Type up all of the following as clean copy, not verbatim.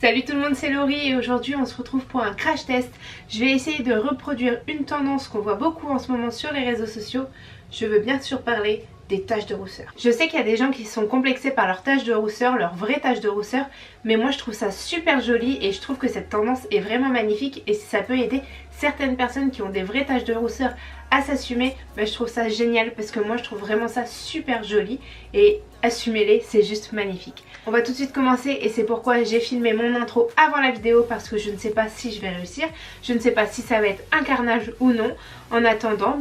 Salut tout le monde, c'est Laurie et aujourd'hui on se retrouve pour un crash test. Je vais essayer de reproduire une tendance qu'on voit beaucoup en ce moment sur les réseaux sociaux. Je veux bien sûr parler des taches de rousseur. Je sais qu'il y a des gens qui sont complexés par leurs taches de rousseur, leurs vraies taches de rousseur, mais moi je trouve ça super joli et je trouve que cette tendance est vraiment magnifique et si ça peut aider certaines personnes qui ont des vraies taches de rousseur à s'assumer, je trouve ça génial parce que moi je trouve vraiment ça super joli et assumez-les, c'est juste magnifique. On va tout de suite commencer et c'est pourquoi j'ai filmé mon intro avant la vidéo parce que je ne sais pas si je vais réussir, je ne sais pas si ça va être un carnage ou non. En attendant,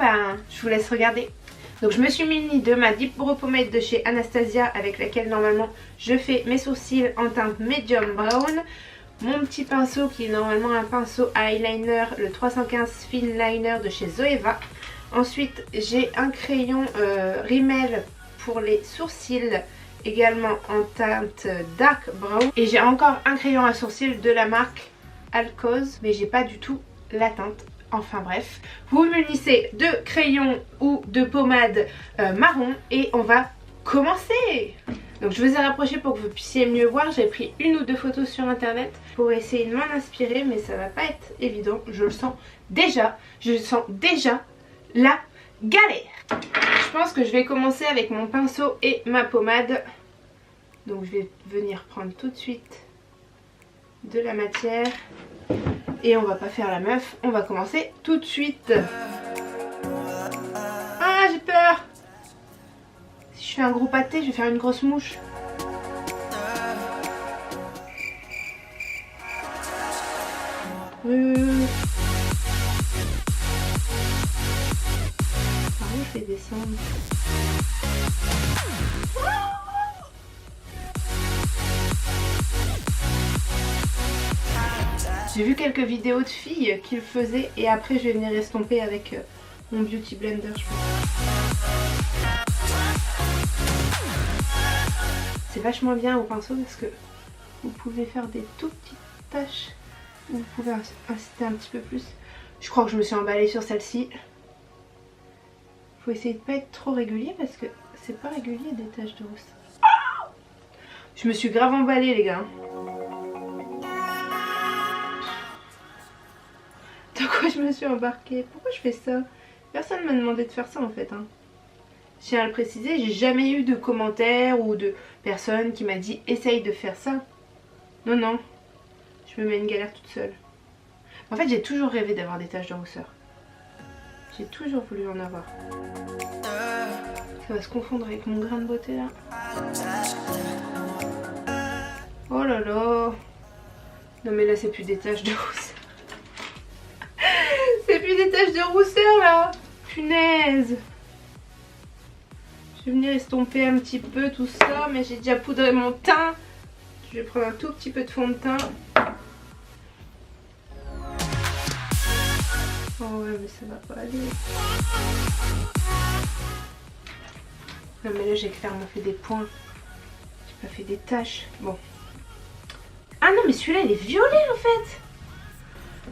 je vous laisse regarder. Donc je me suis munie de ma Deep Brow Pomade de chez Anastasia avec laquelle normalement je fais mes sourcils en teinte medium brown. Mon petit pinceau qui est normalement un pinceau eyeliner, le 315 Fin Liner de chez Zoeva. Ensuite j'ai un crayon Rimmel pour les sourcils, également en teinte dark brown. Et j'ai encore un crayon à sourcils de la marque Alcose, mais j'ai pas du tout la teinte. Enfin bref, vous munissez de crayons ou de pommade marron et on va commencer. Donc je vous ai rapproché pour que vous puissiez mieux voir. J'ai pris une ou deux photos sur internet pour essayer de m'en inspirer, mais ça va pas être évident. Je le sens déjà, la galère. Je pense que je vais commencer avec mon pinceau et ma pommade. Donc je vais venir prendre tout de suite de la matière. Et on va pas faire la meuf, on va commencer tout de suite. Ah, j'ai peur. Si je fais un gros pâté, je vais faire une grosse mouche. Oui. Par où je vais descendre? J'ai vu quelques vidéos de filles qui le faisaient et après je vais venir estomper avec mon Beauty Blender, je pense. C'est vachement bien au pinceau parce que vous pouvez faire des tout petites taches. Vous pouvez inciter un petit peu plus. Je crois que je me suis emballée sur celle-ci. Faut essayer de pas être trop régulier parce que c'est pas régulier des taches de rousse. Je me suis grave emballée les gars. Dans quoi je me suis embarquée? Pourquoi je fais ça? Personne m'a demandé de faire ça en fait. Je tiens à le préciser, j'ai jamais eu de commentaires ou de personne qui m'a dit essaye de faire ça. Non, je me mets une galère toute seule. En fait j'ai toujours rêvé d'avoir des taches de rousseur. J'ai toujours voulu en avoir. Ça va se confondre avec mon grain de beauté là. Oh là là. Non mais là c'est plus des taches de rousseur. C'est plus des taches de rousseur là. Punaise. Je vais venir estomper un petit peu tout ça, mais j'ai déjà poudré mon teint. Je vais prendre un tout petit peu de fond de teint. Oh ouais, mais ça va pas aller. Non mais là j'ai clairement fait des points. J'ai pas fait des taches. Bon. Ah non mais celui-là il est violet en fait.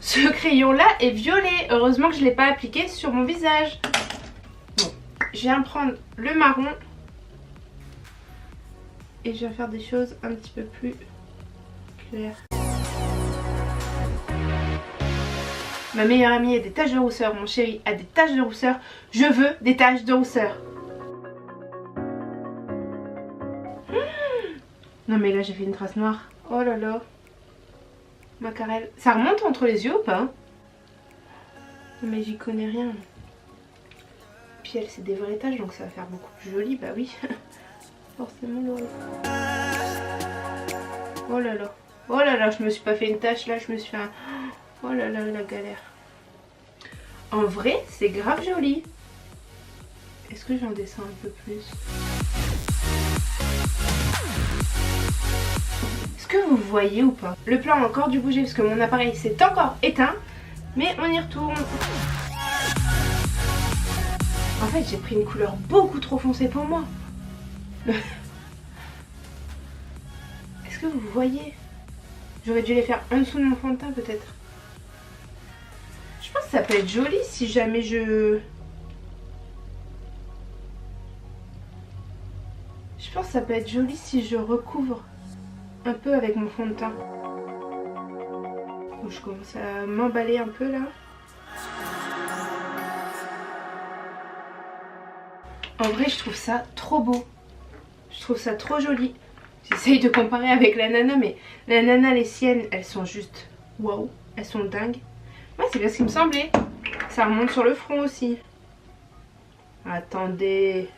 Ce crayon là est violet. Heureusement que je ne l'ai pas appliqué sur mon visage. Bon, je viens prendre le marron. Et je vais faire des choses un petit peu plus claires. Ma meilleure amie a des taches de rousseur. Mon chéri a des taches de rousseur. Je veux des taches de rousseur. Non mais là j'ai fait une trace noire. Oh là là. Macarel. Ça remonte entre les yeux ou pas? Non mais j'y connais rien. Puis elle c'est des vraies taches donc ça va faire beaucoup plus joli. Bah oui. Forcément Laurie. Oh là là. Oh là là, je me suis pas fait une tache là, je me suis fait un... Oh là là, la galère. En vrai, c'est grave joli. Est-ce que j'en descends un peu plus? Est-ce que vous voyez ou pas? Le plan a encore dû bouger parce que mon appareil s'est encore éteint. Mais on y retourne. En fait, j'ai pris une couleur beaucoup trop foncée pour moi. Est-ce que vous voyez? J'aurais dû les faire en dessous de mon fond de teint peut-être. Je pense que ça peut être joli si jamais je Je pense que ça peut être joli si je recouvre un peu avec mon fond de teint. Bon, je commence à m'emballer un peu là. En vrai, je trouve ça trop beau. Je trouve ça trop joli. J'essaye de comparer avec la nana, mais la nana, les siennes, elles sont juste waouh. Elles sont dingues. Ouais, c'est bien ce qui me semblait. Ça remonte sur le front aussi. Attendez.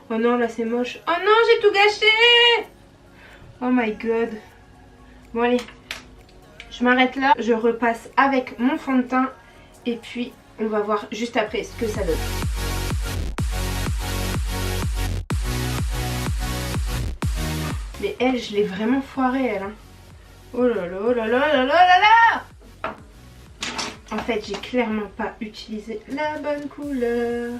Oh non, là c'est moche. Oh non, j'ai tout gâché. Oh my god. Bon allez, je m'arrête là. Je repasse avec mon fond de teint. Et puis, on va voir juste après ce que ça donne. Mais elle, je l'ai vraiment foirée, elle. Hein. Oh là là, oh là là, là là là là. En fait, j'ai clairement pas utilisé la bonne couleur.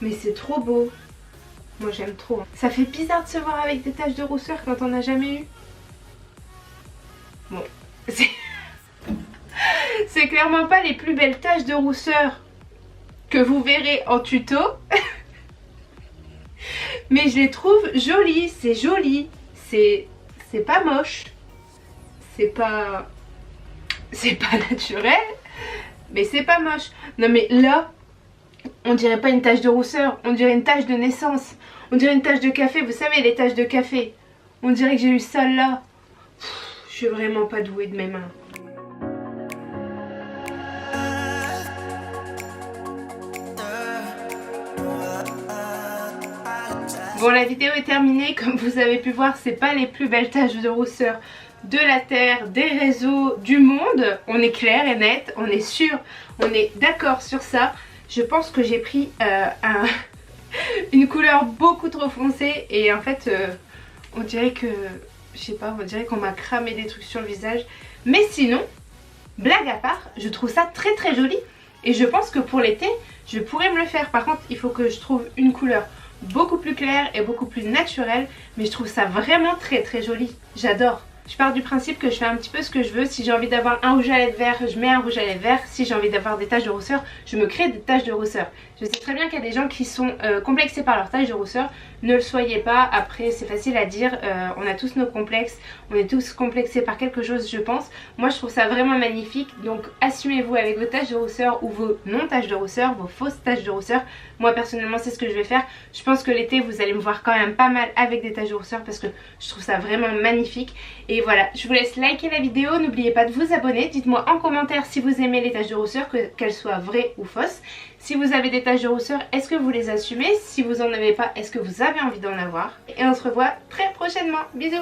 Mais c'est trop beau. Moi j'aime trop. Ça fait bizarre de se voir avec des taches de rousseur quand on n'a jamais eu. Bon, c'est clairement pas les plus belles taches de rousseur que vous verrez en tuto. Mais je les trouve jolies. C'est joli. C'est pas moche. C'est pas naturel. Mais c'est pas moche. Non mais là, on dirait pas une tache de rousseur, on dirait une tache de naissance. On dirait une tache de café, vous savez les taches de café. On dirait que j'ai eu ça là. Je suis vraiment pas douée de mes mains. Bon, la vidéo est terminée. Comme vous avez pu voir, c'est pas les plus belles taches de rousseur de la terre, des réseaux, du monde. On est clair et net, on est sûr, on est d'accord sur ça. Je pense que j'ai pris une couleur beaucoup trop foncée et en fait on dirait que, je sais pas, on dirait qu'on m'a cramé des trucs sur le visage. Mais sinon, blague à part, je trouve ça très très joli et je pense que pour l'été, je pourrais me le faire. Par contre, il faut que je trouve une couleur beaucoup plus claire et beaucoup plus naturelle, mais je trouve ça vraiment très très joli. J'adore. Je pars du principe que je fais un petit peu ce que je veux. Si j'ai envie d'avoir un rouge à lèvres vert, je mets un rouge à lèvres vert. Si j'ai envie d'avoir des taches de rousseur, je me crée des taches de rousseur. Je sais très bien qu'il y a des gens qui sont complexés par leurs taches de rousseur. Ne le soyez pas. Après, c'est facile à dire. On a tous nos complexes. On est tous complexés par quelque chose, je pense. Moi, je trouve ça vraiment magnifique. Donc, assumez-vous avec vos taches de rousseur ou vos non-taches de rousseur, vos fausses taches de rousseur. Moi, personnellement, c'est ce que je vais faire. Je pense que l'été, vous allez me voir quand même pas mal avec des taches de rousseur parce que je trouve ça vraiment magnifique. Et voilà, je vous laisse liker la vidéo. N'oubliez pas de vous abonner. Dites-moi en commentaire si vous aimez les taches de rousseur, qu'elles soient vraies ou fausses. Si vous avez des taches de rousseur, est-ce que vous les assumez? Si vous en avez pas, est-ce que vous avez envie d'en avoir? Et on se revoit très prochainement. Bisous!